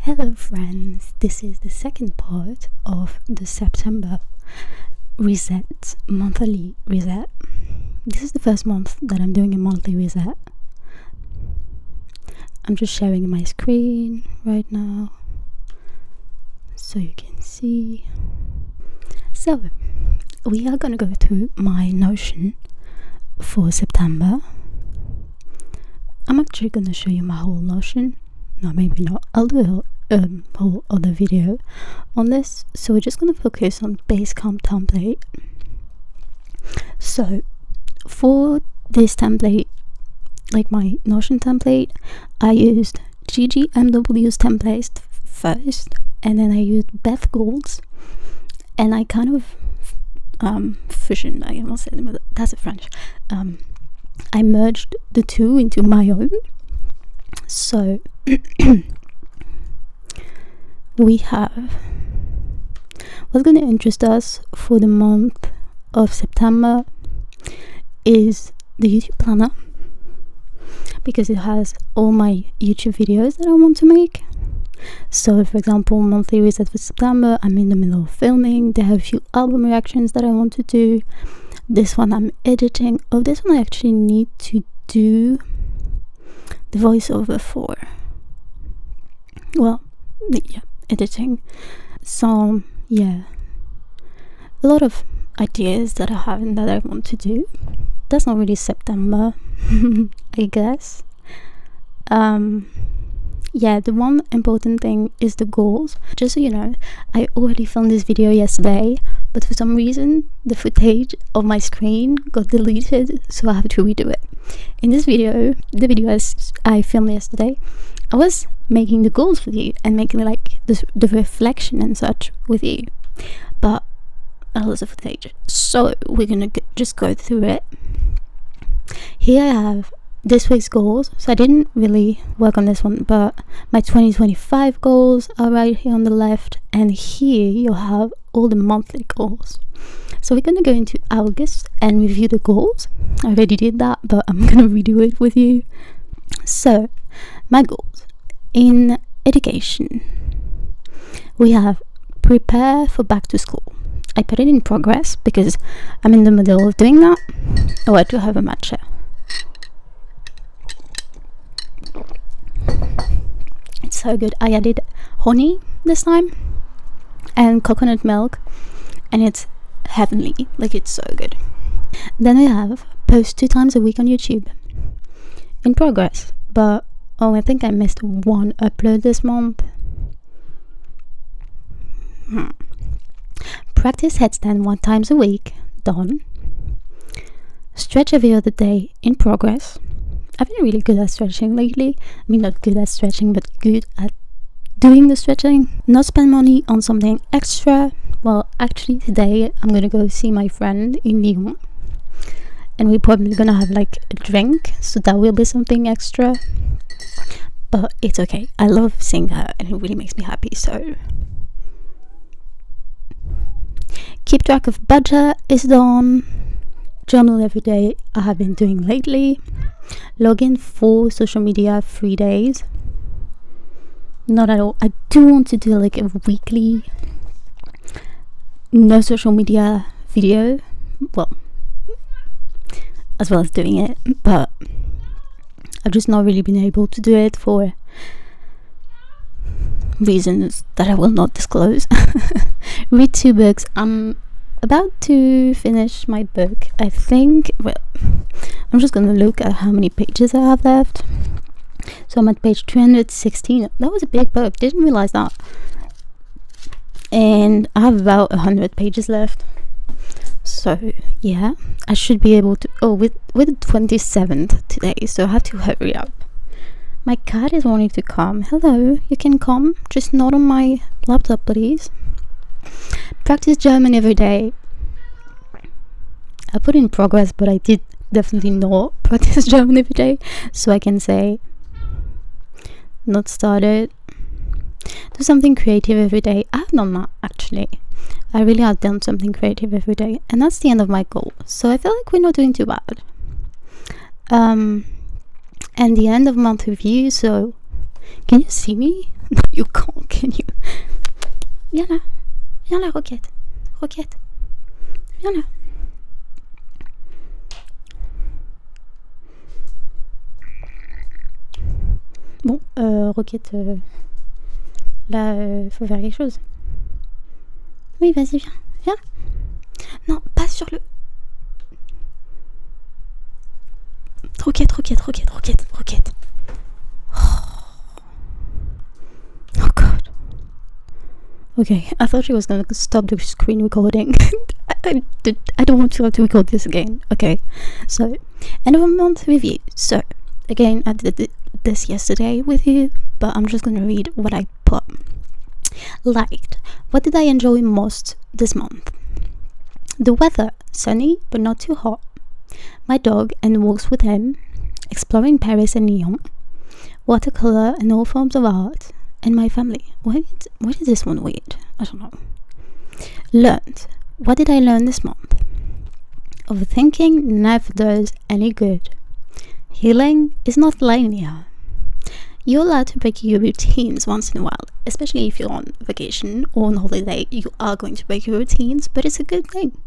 Hello friends, this is the second part of the September reset, monthly reset. This is the first month that I'm doing a monthly reset. I'm just sharing my screen right now so you can see. So, we are gonna go through my Notion for September. I'm actually gonna show you my whole Notion. No, maybe not. I'll do a whole other video on this. So we're just gonna focus on Basecamp template. So for this template, like my Notion template, I used GGMW's templates first, and then I used Beth Gould's, and I kind of fusion. I almost said that's a French. I merged the two into my own. So we have what's going to interest us for the month of September is the YouTube planner, because it has all my YouTube videos that I want to make. So for example, monthly reset for September, I'm in the middle of filming. There are a few album reactions that I want to do. This one I'm editing. Oh, this one I actually need to do the voiceover for. Well, yeah, editing. So yeah, a lot of ideas that I have and that I want to do. That's not really September, I guess. Yeah, the one important thing is the goals. Just so you know, I already filmed this video yesterday, but for some reason the footage of my screen got deleted, so I have to redo it. In this video, the video I filmed yesterday, I was making the goals with you and making like the reflection and such with you, but I lost the footage, so we're gonna just go through it. Here I have this week's goals. So I didn't really work on this one, but my 2025 goals are right here on the left, and here you'll have all the monthly goals. So we're gonna go into August and review the goals. I already did that, but I'm gonna redo it with you. So my goals in education, we have prepare for back to school. I put it in progress because I'm in the middle of doing that. Oh, I do have a matcha. It's so good. I added honey this time and coconut milk, and it's heavenly. Like, it's so good. Then we have post 2 times a week on YouTube, in progress, but I think I missed one upload this month. Practice headstand 1 time a week, done. Stretch every other day, in progress. I've been really good at stretching lately. I mean, not good at stretching, but good at doing the stretching. Not spend money on something extra. Well, actually today I'm gonna go see my friend in Lyon, and we're probably gonna have like a drink, so that will be something extra, but it's okay. I love seeing her and it really makes me happy. So keep track of budget is done. Journal every day, I have been doing lately. Login for social media 3 days. Not at all. I do want to do like a weekly no social media video, well, as well as doing it, but I've just not really been able to do it for reasons that I will not disclose. Read 2 books. I'm about to finish my book, I think. Well, I'm just gonna look at how many pages I have left. So I'm at page 216. That was a big book, didn't realize that. And I have about 100 pages left. So yeah, I should be able to. Oh, with the 27th today, so I have to hurry up. My cat is wanting to come. Hello, you can come, just not on my laptop, please. Practice German every day. I put in progress, but I did definitely not practice German every day, so I can say not started. Do something creative every day. I have done that, actually. I really have done something creative every day, and that's the end of my goal, so I feel like we're not doing too bad. And the end of month review, so Can you see me? No, you can't, can you? Viens là. Viens là, Roquette. Roquette. Viens là. Bon, Roquette, là, faut faire quelque chose. Oui, vas-y, viens. Viens. Non, pas sur le... Roquette, Roquette, Roquette, Roquette, Roquette. Oh god. Okay, I thought she was gonna stop the screen recording. I don't want to have to record this again. Okay, so end of a month review. So again, I did this yesterday with you, but I'm just gonna read what I put. Liked. What did I enjoy most this month? The weather, sunny but not too hot. My dog and walks with him. Exploring Paris and Lyon. Watercolor and all forms of art. And my family. Why is this one weird? I don't know. Learned. What did I learn this month? Overthinking never does any good. Healing is not linear. You're allowed to break your routines once in a while, especially if you're on vacation or on holiday. You are going to break your routines, but it's a good thing.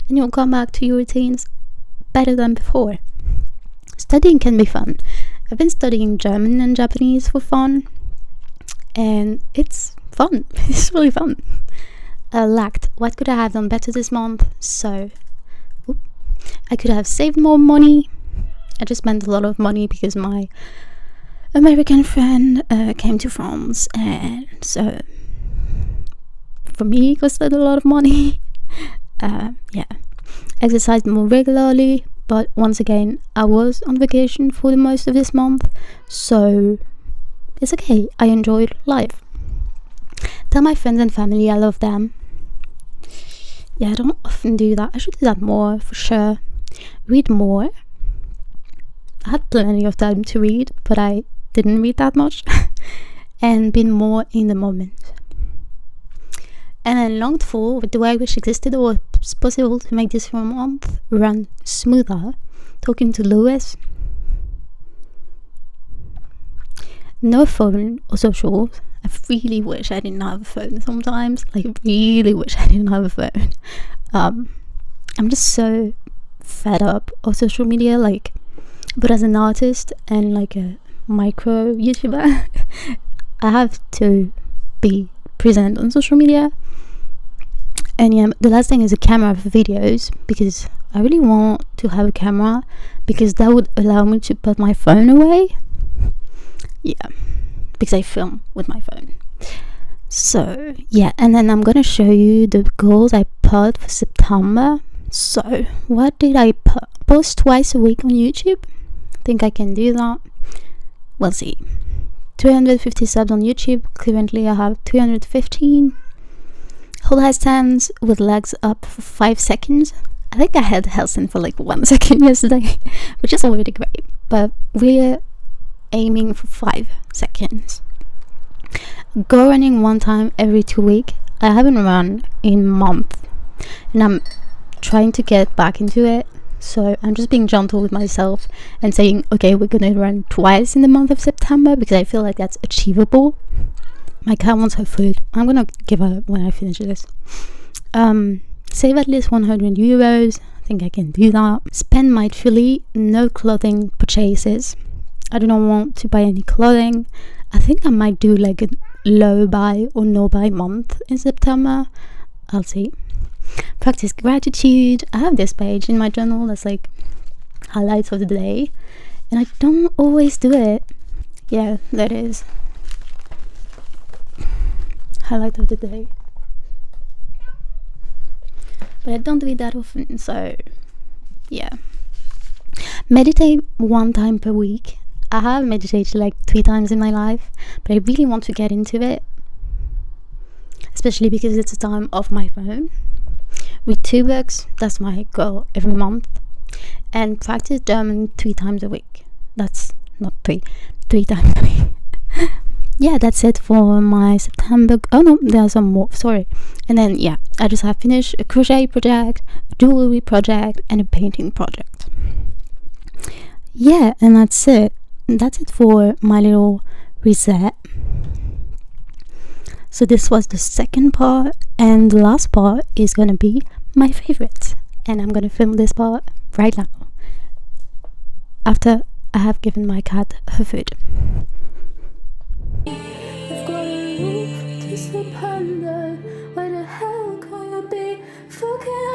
And you'll come back to your routines better than before. Studying can be fun. I've been studying German and Japanese for fun, and it's fun. It's really fun. Lacked. What could I have done better this month? So, I could have saved more money. I just spent a lot of money because my American friend came to France, and so for me it costed a lot of money. Yeah, exercised more regularly, but once again I was on vacation for the most of this month, so it's okay. I enjoyed life. Tell my friends and family I love them. Yeah, I don't often do that. I should do that more for sure. Read more. I had plenty of time to read, but I didn't read that much. And been more in the moment. And I longed for what do I wish existed or was possible to make this month run smoother. Talking to Lewis. No phone or socials. I really wish I didn't have a phone sometimes. Like, really wish I didn't have a phone. I'm just so fed up of social media, like, but as an artist and like a micro YouTuber, I have to be present on social media. And yeah, the last thing is a camera for videos, because I really want to have a camera, because that would allow me to put my phone away. Yeah, because I film with my phone. So yeah, and then I'm gonna show you the goals I put for September. So what did I put? Post twice a week on YouTube. Think I can do that. We'll see. 250 subs on YouTube. Currently I have 315. Hold handstands with legs up for 5 seconds. I think I had handstand for like 1 second yesterday, which is already great, but we're aiming for 5 seconds. Go running 1 time every 2 weeks. I haven't run in a month, and I'm trying to get back into it, so I'm just being gentle with myself and saying, okay, we're gonna run twice in the month of September, because I feel like that's achievable. My cat wants her food. I'm gonna give her when I finish this. Save at least 100 euros. I think I can do that. Spend mindfully. No clothing purchases. I do not want to buy any clothing. I think I might do like a low buy or no buy month in September. I'll see. Practice gratitude. I have this page in my journal that's like highlights of the day, and I don't always do it. Yeah, that is highlight of the day, but I don't do it that often, so yeah. Meditate 1 time per week. I have meditated like 3 times in my life, but I really want to get into it, especially because it's a time off my phone. Read 2 books, that's my goal every month, and practice German 3 times a week. That's not 3 times a week. Yeah, that's it for my September. Oh no, there are some more, sorry. And then yeah, I just have finished a crochet project, a jewelry project, and a painting project. Yeah, and that's it for my little reset. So this was the second part, and the last part is gonna be my favorite, and I'm gonna film this part right now after I have given my cat her food. You've got a roof to sleep under. Where the hell can you be? Fucking